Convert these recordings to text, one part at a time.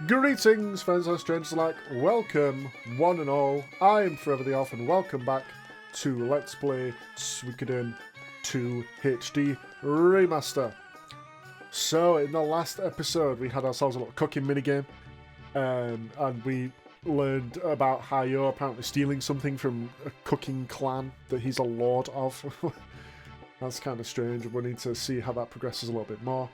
Greetings, friends and strangers alike. Welcome, one and all. I am Forever the Elf, and welcome back to Let's Play Suikoden 2 HD Remaster. So, in the last episode, we had ourselves a little cooking minigame, and we learned about Hayo apparently stealing something from a cooking clan that he's a lord of. That's kind of strange. We need to see how that progresses a little bit more.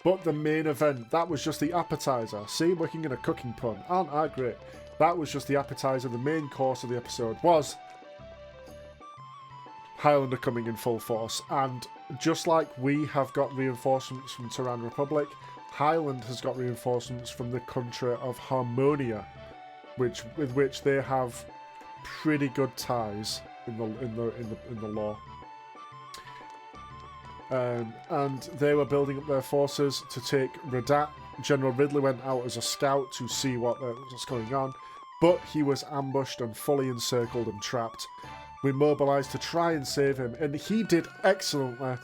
But the main event, that was just the appetizer. See, working in a cooking pun. Aren't I great? That was just the appetizer. The main course of the episode was Highlander coming in full force. And just like we have got reinforcements from Tehran Republic, Highland has got reinforcements from the country of Harmonia, with which they have pretty good ties in the law. And they were building up their forces to take Radat. General Ridley went out as a scout to see what's going on, but he was ambushed and fully encircled and trapped. We mobilised to try and save him, and he did excellently.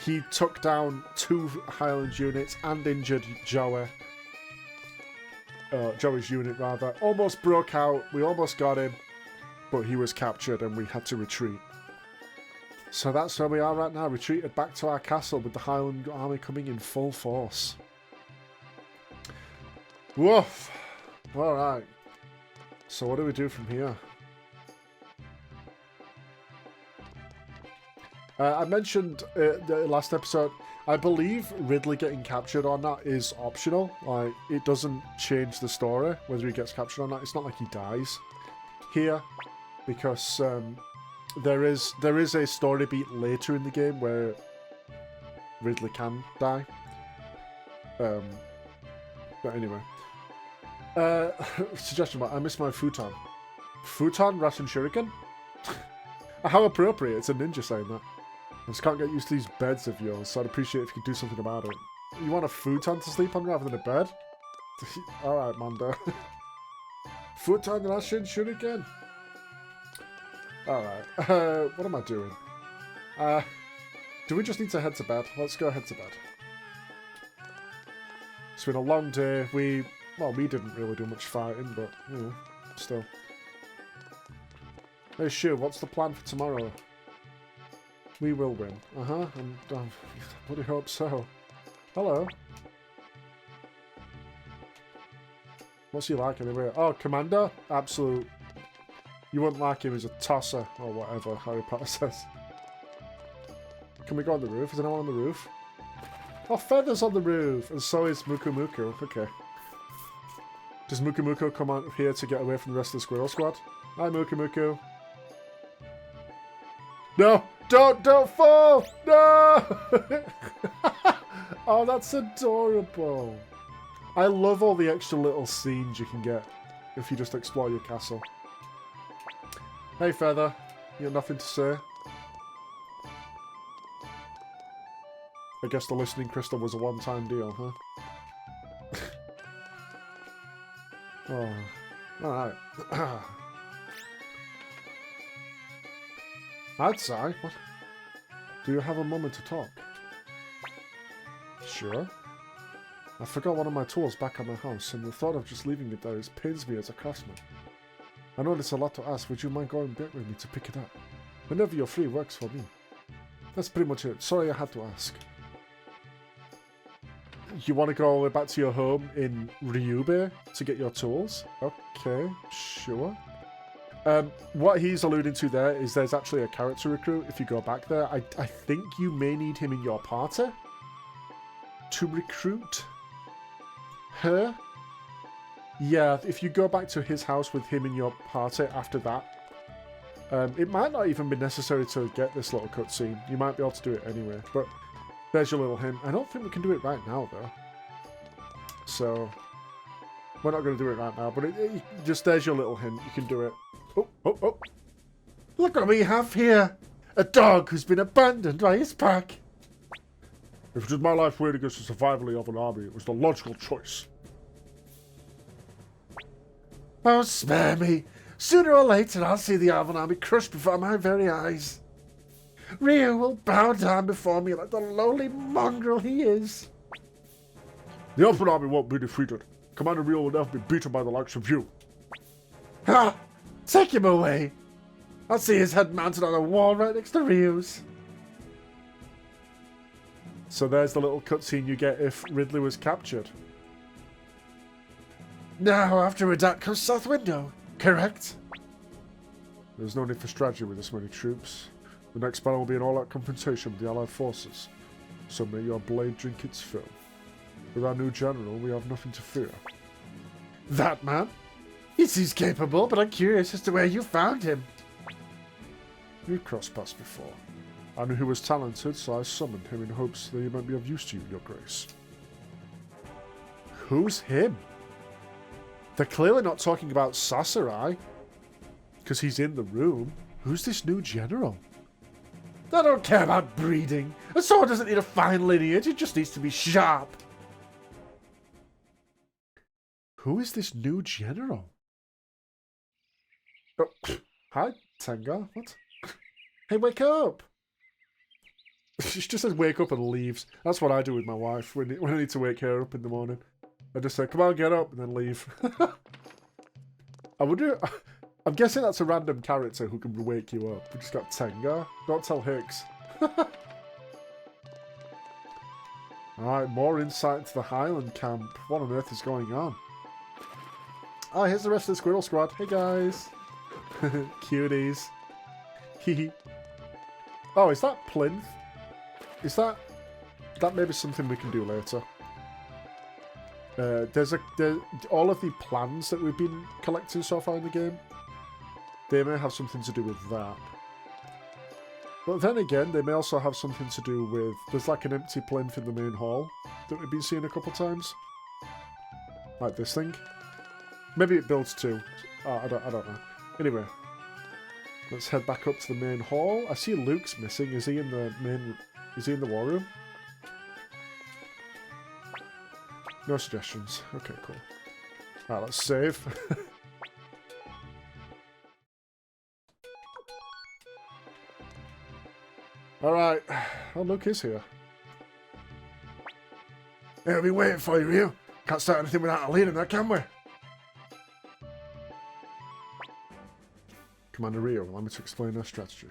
He took down 2 Highland units and injured Joey's unit rather. Almost broke out, we almost got him, but he was captured and we had to retreat. So that's where we are right now, retreated back to our castle with the Highland army coming in full force. Woof! Alright. So what do we do from here? I mentioned the last episode, I believe Ridley getting captured or not is optional. Like, it doesn't change the story, whether he gets captured or not. It's not like he dies here, because there is a story beat later in the game where Ridley can die. But anyway. Suggestion mark, I miss my futon. Futon, Rasen Shuriken? How appropriate, it's a ninja saying that. I just can't get used to these beds of yours, so I'd appreciate if you could do something about it. You want a futon to sleep on rather than a bed? Alright, Mando. Futon, Rasen Shuriken. Alright, what am I doing? Do we just need to head to bed? Let's go head to bed. It's been a long day. We didn't really do much fighting, but, you know, still. Hey, Shu, what's the plan for tomorrow? We will win. And I bloody hope so. Hello. What's he like anyway? Oh, Commander? Absolute. You wouldn't like him as a tosser, or whatever Harry Potter says. Can we go on the roof? Is anyone on the roof? Oh, Feather's on the roof! And so is Muku Muku. Okay. Does Muku Muku come out here to get away from the rest of the Squirrel Squad? Hi, Muku Muku. No! Don't fall! No! Oh, that's adorable. I love all the extra little scenes you can get if you just explore your castle. Hey, Feather. You got nothing to say? I guess the listening crystal was a one-time deal, huh? Oh. Alright. I'd say. What? Do you have a moment to talk? Sure. I forgot one of my tools back at my house, and the thought of just leaving it there pains me as a craftsman. I know it's a lot to ask. Would you mind going back with me to pick it up? Whenever you're free works for me. That's pretty much it. Sorry I had to ask. You want to go all the way back to your home in Ryube to get your tools? Okay, sure. What he's alluding to there is there's actually a character recruit if you go back there. I think you may need him in your party to recruit her. Yeah, if you go back to his house with him in your party after that, it might not even be necessary to get this little cutscene. You might be able to do it anyway, but there's your little hint. I don't think we can do it right now, though. So, we're not going to do it right now, but just there's your little hint. You can do it. Oh. Look what we have here. A dog who's been abandoned by his pack. If it was my life weighed against the survival of an army, it was the logical choice. Oh, spare me. Sooner or later, I'll see the Arvan army crushed before my very eyes. Ryu will bow down before me like the lowly mongrel he is. The Open Army won't be defeated. Commander Ryu will never be beaten by the likes of you. Ha! Take him away! I'll see his head mounted on a wall right next to Ryu's. So there's the little cutscene you get if Ridley was captured. Now, after Redact comes South Window, correct? There's no need for strategy with this many troops. The next battle will be an all-out confrontation with the Allied forces. So may your blade drink its fill. With our new general, we have nothing to fear. That man? He seems capable, but I'm curious as to where you found him. We've crossed paths before. I knew he was talented, so I summoned him in hopes that he might be of use to you, your grace. Who's him? They're clearly not talking about Sasarai. Because he's in the room. Who's this new general? I don't care about breeding. A sword doesn't need a fine lineage, it just needs to be sharp. Who is this new general? Oh, hi, Tenga. What? Hey, wake up! She just says wake up and leaves. That's what I do with my wife when I need to wake her up in the morning. I just say, come on, get up, and then leave. I wonder... I'm guessing that's a random character who can wake you up. We just got Tenga. Don't tell Hicks. Alright, more insight into the Highland camp. What on earth is going on? Oh, here's the rest of the Squirrel Squad. Hey, guys. Cuties. Hehe. Oh, is that plinth? Is that... That may be something we can do later. All of the plans that we've been collecting so far in the game, they may have something to do with that. But then again, they may also have something to do with... There's like an empty plinth in the main hall that we've been seeing a couple times. Like this thing. Maybe it builds two. Oh, I don't know. Anyway. Let's head back up to the main hall. I see Luke's missing. Is he in the main... Is he in the war room? No suggestions. Okay, cool. Alright, let's save. Alright. Oh, Luke is here. Hey, I'll be waiting for you, Ryu. Can't start anything without a leader, now can we? Commander Ryu, allow me to explain our strategy.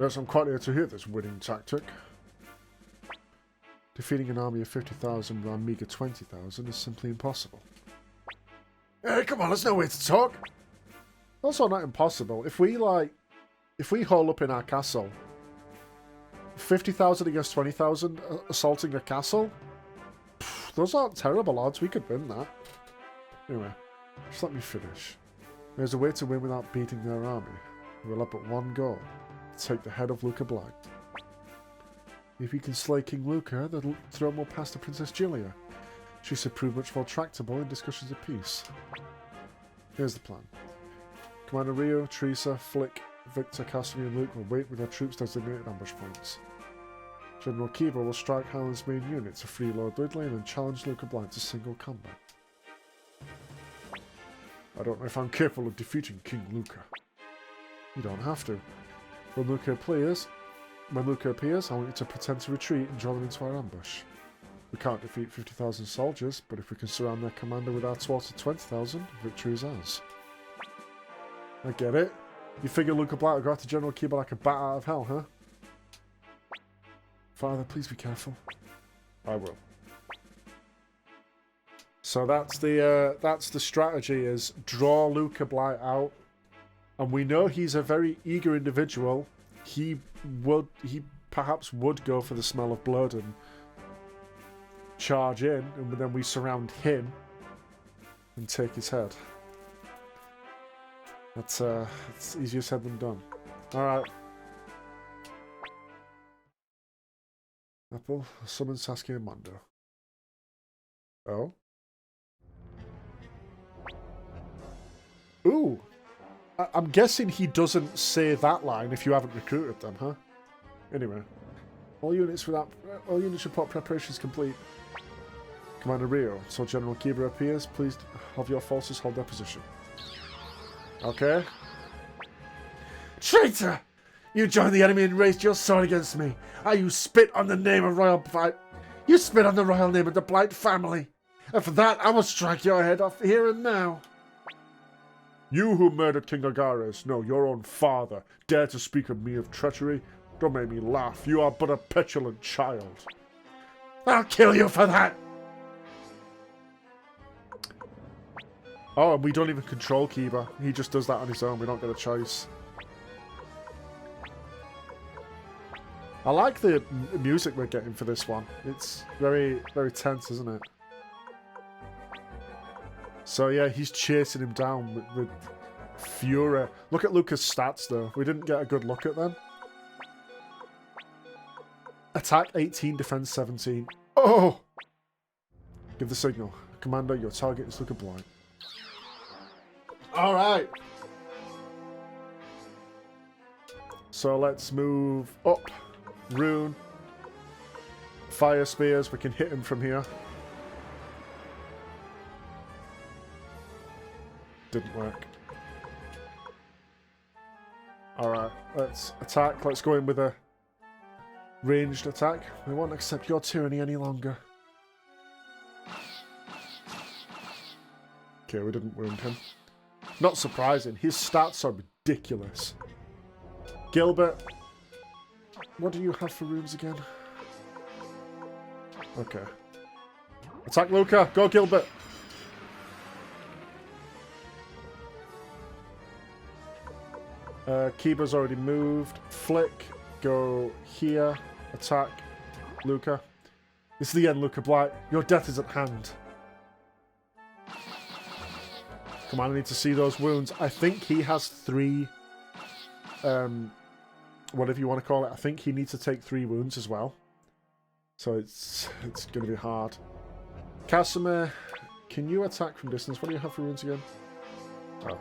Yes, I'm quite here to hear this winning tactic. Defeating an army of 50,000 with our meager 20,000 is simply impossible. Hey, come on, there's no way to talk. Also not impossible. If we hole up in our castle, 50,000 against 20,000 assaulting a castle, those aren't terrible odds. We could win that. Anyway, just let me finish. There's a way to win without beating their army. We'll have but one goal. Take the head of Luca Blight. If you can slay King Luca, the throne will pass to Princess Julia. She should prove much more tractable in discussions of peace. Here's the plan. Commander Ryu, Teresa, Flick, Victor, Casimir and Luke will wait with their troops designated ambush points. General Kiba will strike Highland's main unit to free Lord Ridley and then challenge Luca Blight to single combat. I don't know if I'm capable of defeating King Luca. You don't have to. When Luca appears, I want you to pretend to retreat and draw them into our ambush. We can't defeat 50,000 soldiers, but if we can surround their commander with our swords of 20,000, victory is ours. I get it. You figure Luca Blight will go after General Kiba like a bat out of hell, huh? Father, please be careful. I will. So that's the strategy: is draw Luca Blight out, and we know he's a very eager individual. He perhaps would go for the smell of blood and charge in, and then we surround him and take his head. That's it's easier said than done. All right. Apple, summon Sasuke and Mondo. Oh. Ooh. I'm guessing he doesn't say that line if you haven't recruited them, huh? Anyway. All units report preparations complete. Commander Ryu, until General Kiba appears, please have your forces hold their position. Okay. Traitor! You joined the enemy and raised your sword against me. You spit on the name of Royal Blight. You spit on the royal name of the Blight family. And for that, I will strike your head off here and now. You who murdered King Agares, no, your own father, dare to speak of me of treachery? Don't make me laugh. You are but a petulant child. I'll kill you for that. Oh, and we don't even control Kiba. He just does that on his own. We don't get a choice. I like the music we're getting for this one. It's very, very tense, isn't it? So yeah, he's chasing him down with fury. Look at Luca's stats, though. We didn't get a good look at them. Attack 18, defense 17. Oh! Give the signal. Commander, your target is Luca Blight. Alright. So let's move up. Rune. Fire spears. We can hit him from here. Didn't work. Alright, let's attack. Let's go in with a ranged attack. We won't accept your tyranny any longer. Okay, we didn't wound him. Not surprising. His stats are ridiculous. Gilbert. What do you have for runes again? Okay. Attack Luca. Go, Gilbert. Kiba's already moved. Flick. Go here. Attack Luca. This is the end, Luca Blight. Your death is at hand. Come on, I need to see those wounds. I think he has 3... whatever you want to call it. I think he needs to take 3 wounds as well. So it's going to be hard. Casimir, can you attack from distance? What do you have for wounds again? Oh.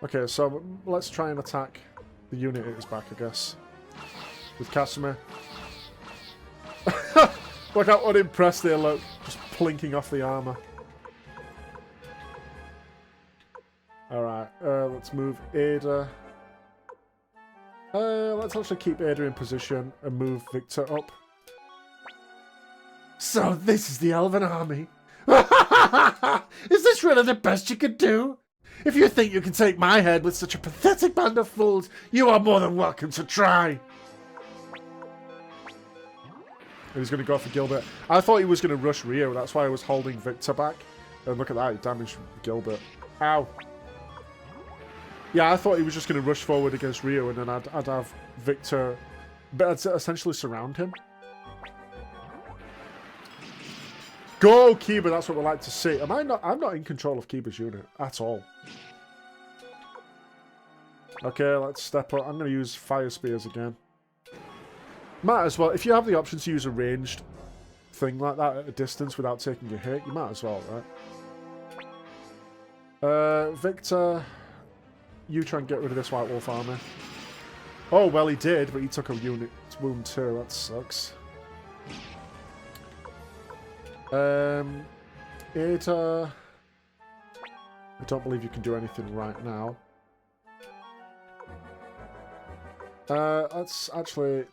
Okay, so let's try and attack the unit at his back, I guess. With Casimir. Look how unimpressed they look. Just plinking off the armour. Alright, let's move Ada. Let's actually keep Ada in position and move Victor up. So this is the Elven army. Is this really the best you could do? If you think you can take my head with such a pathetic band of fools, you are more than welcome to try. And he's going to go for Gilbert. I thought he was going to rush Rio. That's why I was holding Victor back. And look at that, he damaged Gilbert. Ow. Yeah, I thought he was just going to rush forward against Rio, and then I'd have Victor, but I'd essentially surround him. Go, Kiba! That's what we like to see. I'm not in control of Kiba's unit at all. Okay, let's step up. I'm going to use fire spears again. Might as well. If you have the option to use a ranged thing like that at a distance without taking a hit, you might as well, right? Victor... You try and get rid of this White Wolf army. Oh, well, he did, but he took a unit wound too. That sucks. Ada... I don't believe you can do anything right now. Let's actually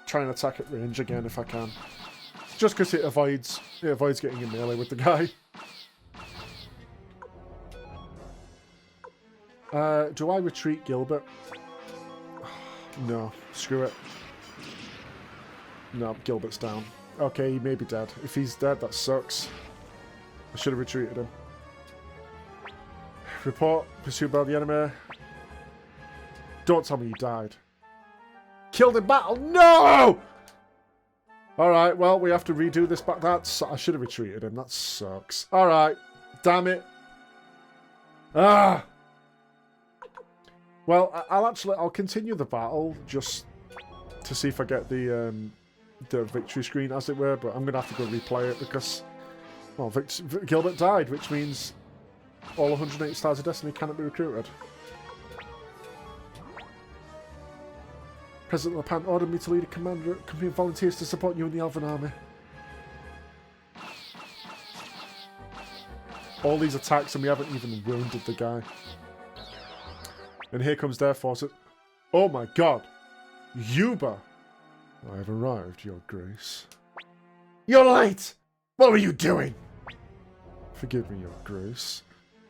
try and attack at range again if I can. Just because it avoids getting in melee with the guy. Do I retreat Gilbert? No, screw it. No, Gilbert's down. Okay, he may be dead. If he's dead, that sucks. I should have retreated him. Report, pursued by the enemy. Don't tell me he died. Killed in battle? No! Alright, well, we have to redo this back. I should have retreated him. That sucks. Alright. Damn it. Ah! Well, I'll continue the battle just to see if I get the victory screen, as it were, but I'm going to have to go replay it because, well, Gilbert died, which means all 180 Stars of Destiny cannot be recruited. President Lepant ordered me to lead a company of volunteers to support you in the Elven army. All these attacks and we haven't even wounded the guy. And here comes their forces. Oh my god. Yuba. I have arrived, Your Grace. You're late! What were you doing? Forgive me, Your Grace.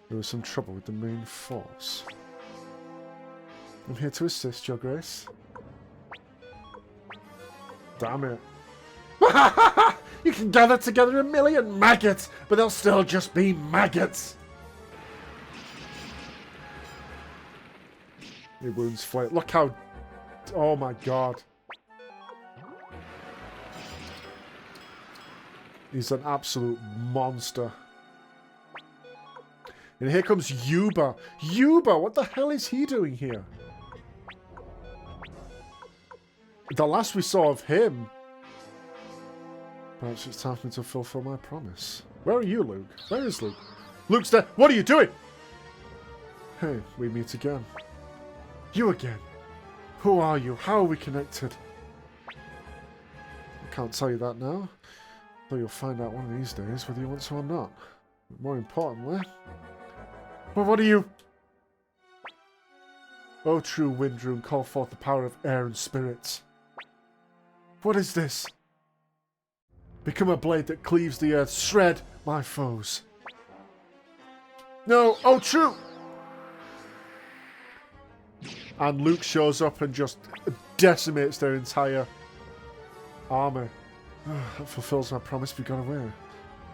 There was some trouble with the main force. I'm here to assist, Your Grace. Damn it. You can gather together a million maggots, but they'll still just be maggots. Your wounds flare. Look how... Oh my god. He's an absolute monster. And here comes Yuba. Yuba, what the hell is he doing here? The last we saw of him... Perhaps it's time for me to fulfill my promise. Where are you, Luke? Where is Luke? Luke's there. What are you doing? Hey, we meet again. You again? Who are you? How are we connected? I can't tell you that now. Though you'll find out one of these days whether you want to or not. But more importantly... Well, what are you... O true wind rune, call forth the power of air and spirits. What is this? Become a blade that cleaves the earth. Shred my foes. No, oh true! And Luke shows up and just decimates their entire army. That fulfills my promise we got away.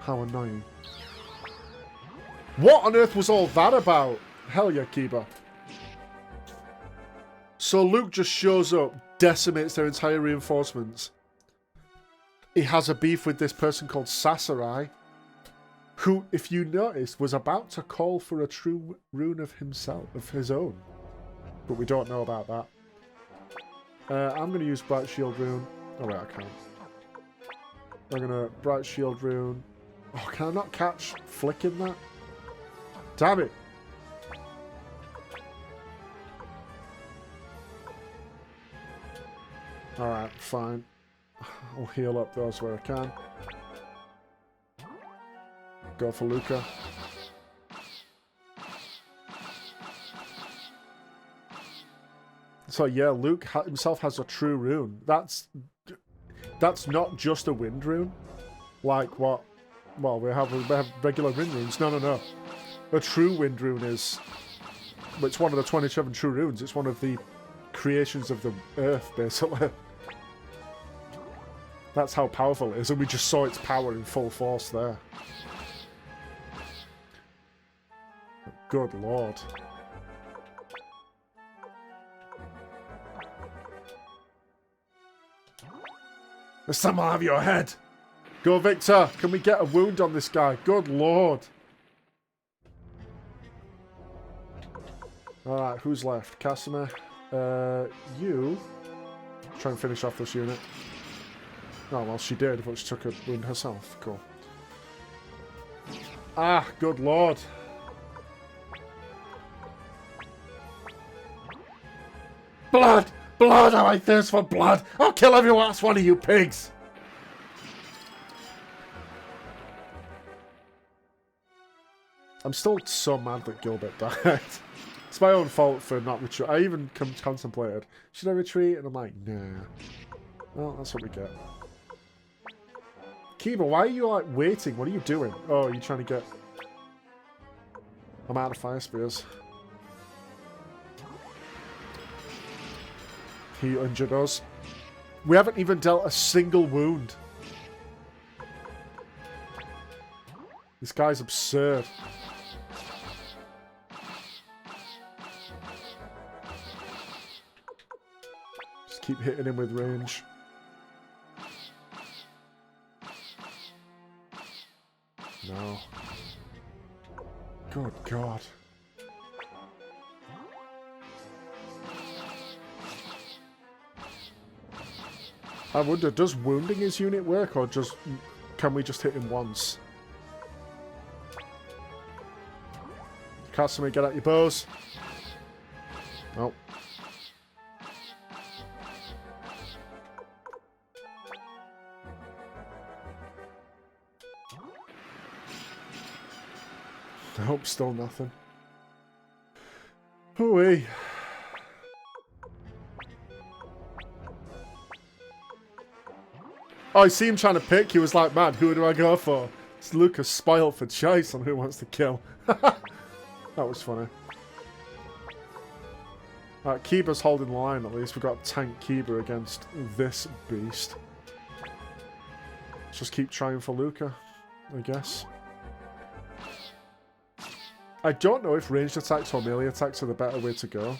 How annoying. What on earth was all that about? Hell yeah, Kiba. So Luke just shows up, decimates their entire reinforcements. He has a beef with this person called Sasarai, who, if you noticed, was about to call for a true rune of himself, of his own. But we don't know about that. I'm going to use Bright Shield Rune. Oh wait, I can't. I'm going to Bright Shield Rune. Oh, can I not catch flicking that? Damn it. Alright, fine. I'll heal up those where I can. Go for Luca. So yeah, Luke himself has a true rune. That's not just a wind rune. Like what? Well, we have regular wind runes. No. A true wind rune is... It's one of the 27 true runes. It's one of the creations of the earth, basically. That's how powerful it is, and we just saw its power in full force there. Good lord. There's someone have your head. Go, Victor. Can we get a wound on this guy? Good lord. Alright, who's left? Casimir. You. Try and finish off this unit. Oh, well, she did, but she took a wound herself. Cool. Ah, good lord. Blood! Blood! How I thirst for blood! I'll kill every last one of you pigs! I'm still so mad that Gilbert died. It's my own fault for not retreat. I even contemplated, should I retreat? And I'm like, nah. Well, that's what we get. Kiba, why are you like waiting? What are you doing? Oh, you're trying to get... I'm out of fire spears. He injured us. We haven't even dealt a single wound. This guy's absurd. Just keep hitting him with range. No. Good God. I wonder, does wounding his unit work, or just can we just hit him once? Casimir, get out your bows. Oh. Nope, still nothing. Hooey. Oh, I see him trying to pick. He was like, man, who do I go for? It's Luca spoiled for choice on who wants to kill. That was funny. Alright, Kiba's holding the line at least. We've got Tank Kiba against this beast. Let's just keep trying for Luca, I guess. I don't know if ranged attacks or melee attacks are the better way to go.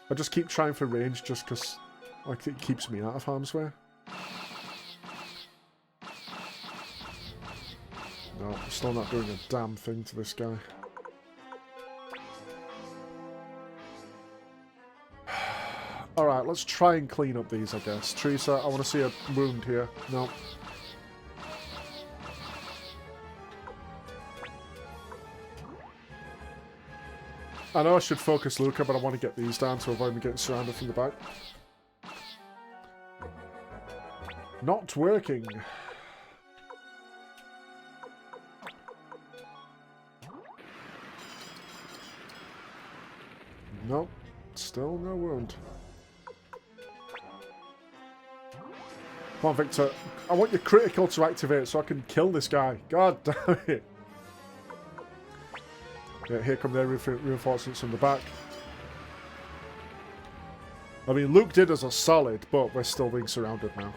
I just keep trying for range just because like, it keeps me out of harm's way. No, I'm still not doing a damn thing to this guy. Alright, let's try and clean up these, I guess. Teresa, I want to see a wound here. No. I know I should focus Luca, but I want to get these down to avoid me getting surrounded from the back. Not working. Nope. Still no wound. Come on, Victor. I want your critical to activate so I can kill this guy. God damn it. Yeah, here come their reinforcements from the back. I mean, Luke did us a solid, but we're still being surrounded now.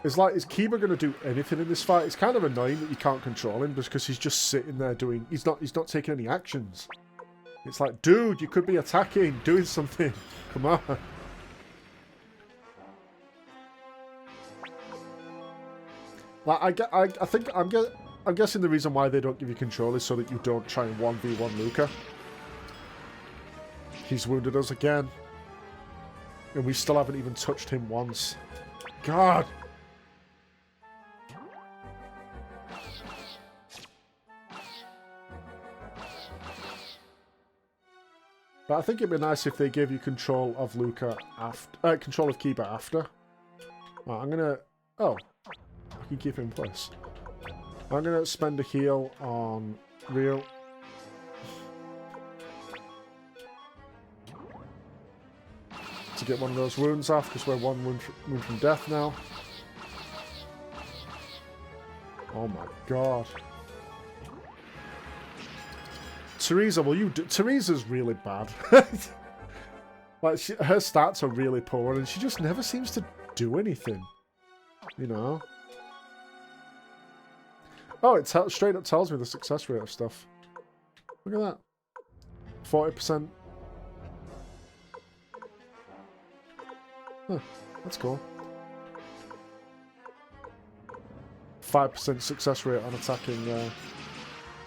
It's like, is Kiba going to do anything in this fight? It's kind of annoying that you can't control him because he's just sitting there doing... He's not taking any actions. It's like, dude, you could be attacking, doing something. Come on. Like, I'm guessing the reason why they don't give you control is so that you don't try and 1v1 Luca. He's wounded us again. And we still haven't even touched him once. God! But I think it'd be nice if they gave you control of Luca after... control of Kiba after. Right, I'm gonna... Oh. I can keep him in place. I'm gonna spend a heal on Rio. To get one of those wounds off, because we're one wound from death now. Oh my god. Teresa, will you do... Teresa's really bad. Like, her stats are really poor, and she just never seems to do anything. You know? Oh, it straight up tells me the success rate of stuff. Look at that. 40%. Huh, that's cool. 5% success rate on attacking...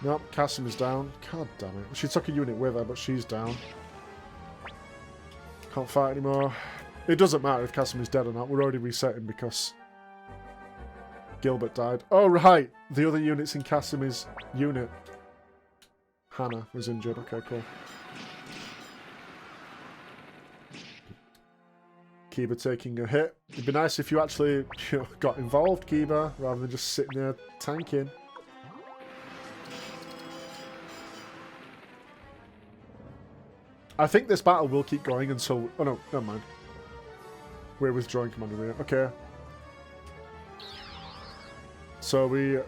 Nope, Kasim is down. God damn it. She took a unit with her, but she's down. Can't fight anymore. It doesn't matter if Kasim is dead or not. We're already resetting because Gilbert died. Oh, right. The other unit's in Kasim's unit. Hannah was injured. Okay, cool. Kiba taking a hit. It'd be nice if you actually got involved, Kiba, rather than just sitting there tanking. I think this battle will keep going until... Oh no, never mind. We're withdrawing Commander Rhea. Okay. So we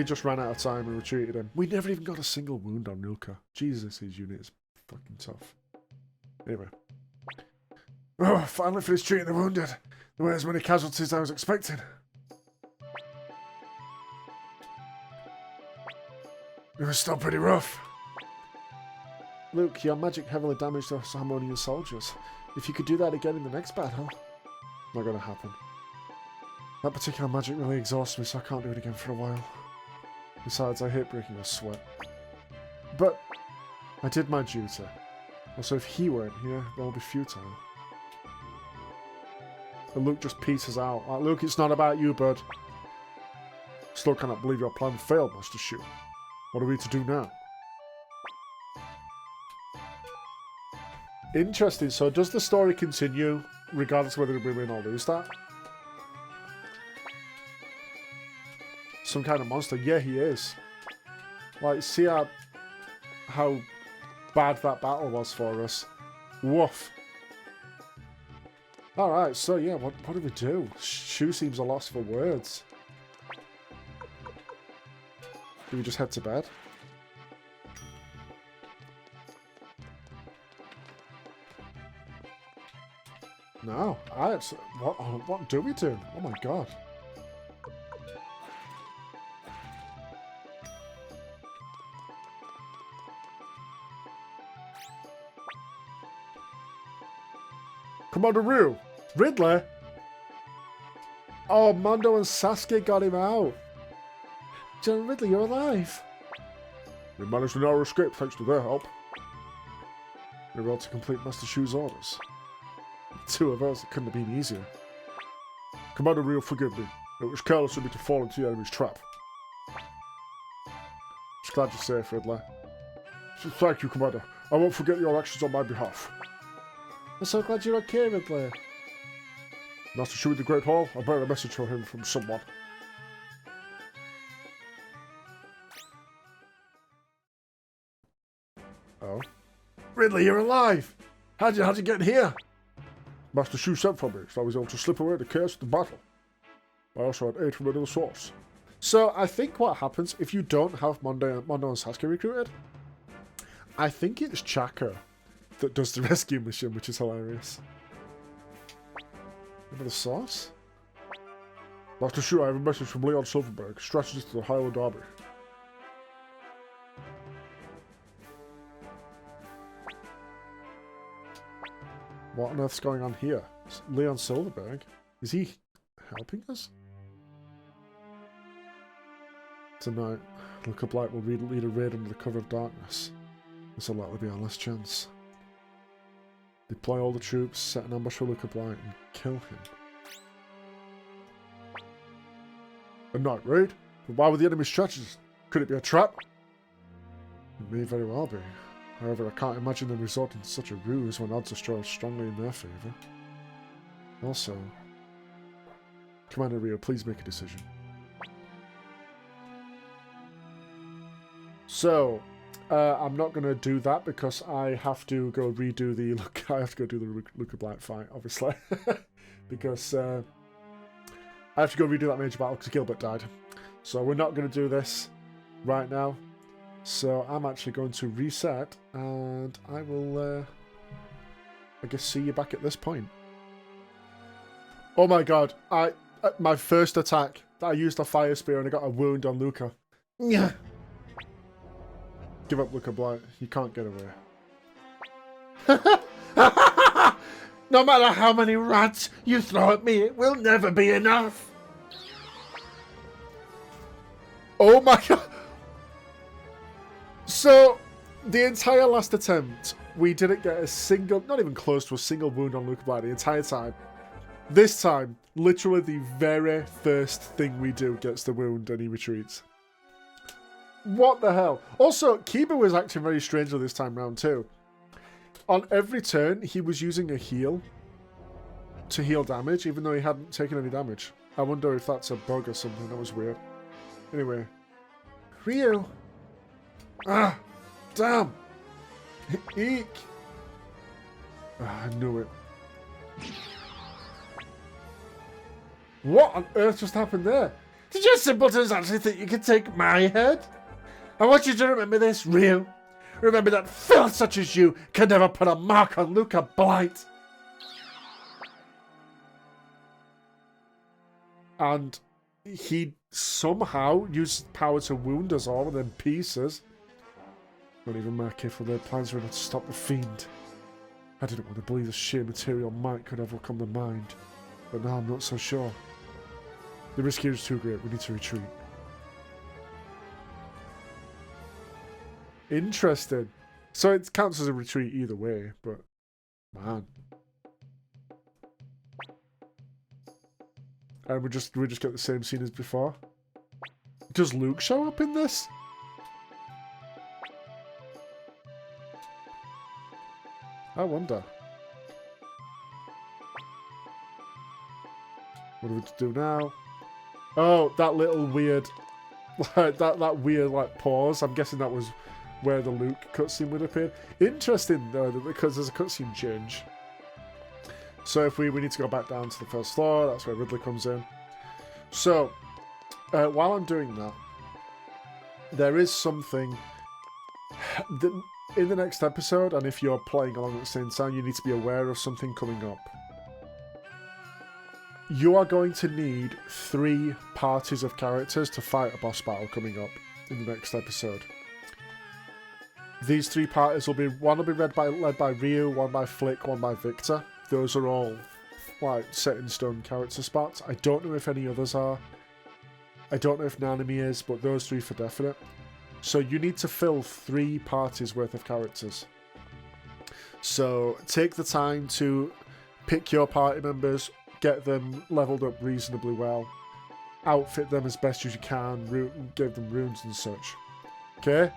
just ran out of time and retreated him. We never even got a single wound on Luca. Jesus, his unit is fucking tough. Anyway. Oh, finally finished treating the wounded. There weren't as many casualties as I was expecting. It was still pretty rough. Luke, your magic heavily damaged us Harmonian soldiers. If you could do that again in the next battle... Not gonna happen. That particular magic really exhausts me, so I can't do it again for a while. Besides, I hate breaking a sweat. But I did my duty. Also, if he weren't here, that would be futile. And Luke just pieces out. Like, Luke, it's not about you, bud. Still cannot believe your plan failed, Master Shu. What are we to do now? Interesting. So does the story continue regardless of whether we win or lose that? Some kind of monster? Yeah, he is. Like, see how bad that battle was for us. Woof. Alright, so yeah, what do we do? Shu seems a loss for words. Do we just head to bed? No, what do we do? Oh my god. Commander Rue! Ridley? Oh, Mondo and Sasuke got him out. General Ridley, you're alive. We managed to narrow escape thanks to their help. We were able to complete Master Shu's orders. The two of us, it couldn't have been easier. Commander Ryu, forgive me. It was careless of me to fall into the enemy's trap. Just glad you're safe, Ridley. So thank you, Commander. I won't forget your actions on my behalf. I'm so glad you're okay, Ridley. Master Shu in the Great Hall, I bear a message for him from someone. Oh. Ridley, you're alive! How'd you get here? Master Shu sent for me, so I was able to slip away the chaos of the battle. I also had aid from another source. So I think what happens if you don't have Mondo and Sasuke recruited, I think it's Chaka that does the rescue mission, which is hilarious. Remember the source? Master Shu, I have a message from Leon Silverberg, strategist to the Highland Army. What on earth's going on here? Leon Silverberg? Is he helping us? Tonight, Luca Blight will lead a raid under the cover of darkness. This will likely be our last chance. Deploy all the troops, set an ambush for Luca Blight, and kill him. A night raid? But why would the enemy strategist? Could it be a trap? It may very well be. However, I can't imagine them resorting to such a ruse when odds are strongly in their favour. Also, Commander Rio, please make a decision. So, I'm not going to do that because I have to go redo the Luca Blight fight, obviously. Because I have to go redo that major battle because Gilbert died. So we're not going to do this right now. So I'm actually going to reset and I will, I guess, see you back at this point. Oh my god, my first attack, I used a fire spear and I got a wound on Luca. Yeah. Give up, Luca Blight. You can't get away. No matter how many rats you throw at me, it will never be enough. Oh my god. So, the entire last attempt, we didn't get a single, not even close to a single wound on Luca Blight the entire time. This time, literally the very first thing we do gets the wound and he retreats. What the hell? Also, Kiba was acting very strangely this time round too. On every turn, he was using a heal to heal damage, even though he hadn't taken any damage. I wonder if that's a bug or something. That was weird. Anyway. Ryu. Ah, damn. Eek. Ah, I knew it. What on earth just happened there? Did you simpletons actually think you could take my head? I want you to remember this, Ryu. Remember that filth such as you can never put a mark on Luca Blight. And he somehow used power to wound us all and then pieces. Not even more careful, their plans were not to stop the fiend. I didn't want to believe the sheer material might could overcome the mind, but now I'm not so sure. The risk here is too great, we need to retreat. Interesting. So it counts as a retreat either way, but man. And we just get the same scene as before. Does Luke show up in this? I wonder. What do we do now? Oh, that little weird, that weird like pause. I'm guessing that was where the Luke cutscene would appear. Interesting though, because there's a cutscene change. So if we need to go back down to the first floor, that's where Ridley comes in. So while I'm doing that, there is something that in the next episode, and if you're playing along at the same time, you need to be aware of something coming up. You are going to need 3 parties of characters to fight a boss battle coming up in the next episode. These 3 parties will be, one will be led by Ryu, one by Flick, one by Victor. Those are all like set in stone character spots. I don't know if any others are. I don't know if Nanami is, but those 3 for definite. So you need to fill 3 parties worth of characters. So take the time to pick your party members, get them leveled up reasonably well, outfit them as best as you can, give them runes and such. Okay?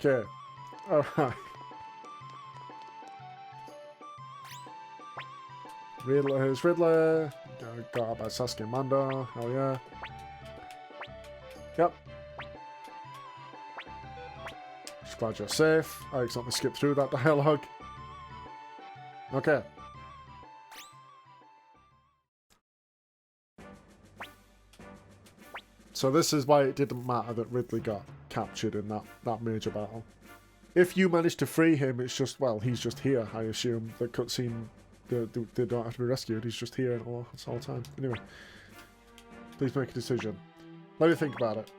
Okay. Alright. Riddler, here's Riddler. Got out by Sasuke and Mando. Hell yeah. Yep. Just glad you're safe. I accidentally skipped through that dialogue. Okay. So this is why it didn't matter that Ridley got captured in that major battle. If you manage to free him, it's just, well, he's just here, I assume. The cutscene, they don't have to be rescued. He's just here all the time. Anyway, please make a decision. Let me think about it.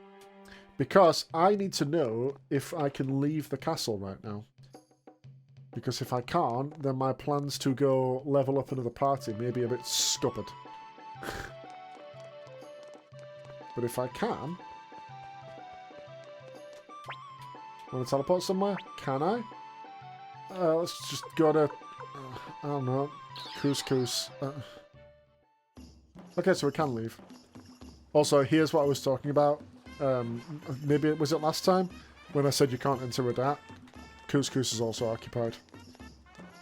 Because I need to know if I can leave the castle right now. Because if I can't, then my plans to go level up another party may be a bit scuppered. But if I can... Want to teleport somewhere? Can I? Let's just go to... I don't know. Couscous. Okay, so we can leave. Also, here's what I was talking about. Maybe it was it last time? When I said you can't enter Radat. Couscous is also occupied.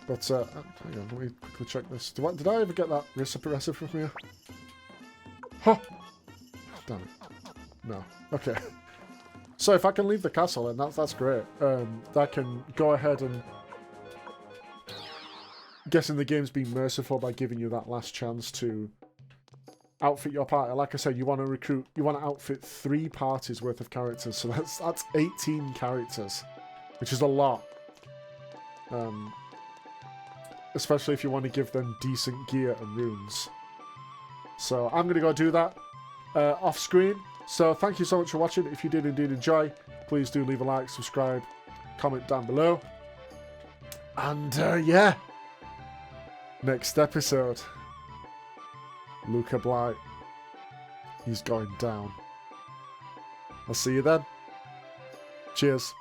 But, hang on, let me quickly check this. Did I ever get that recipe from here? Huh! Damn it. No. Okay. So if I can leave the castle, then that's great. I can go ahead and... Guessing the game's being merciful by giving you that last chance to outfit your party. Like I said, you want to outfit 3 parties worth of characters. So that's 18 characters, which is a lot. Especially if you want to give them decent gear and runes. So I'm going to go do that off screen. So thank you so much for watching. If you did indeed enjoy, please do leave a like, subscribe, comment down below. And yeah, next episode, Luca Blight. He's going down. I'll see you then. Cheers.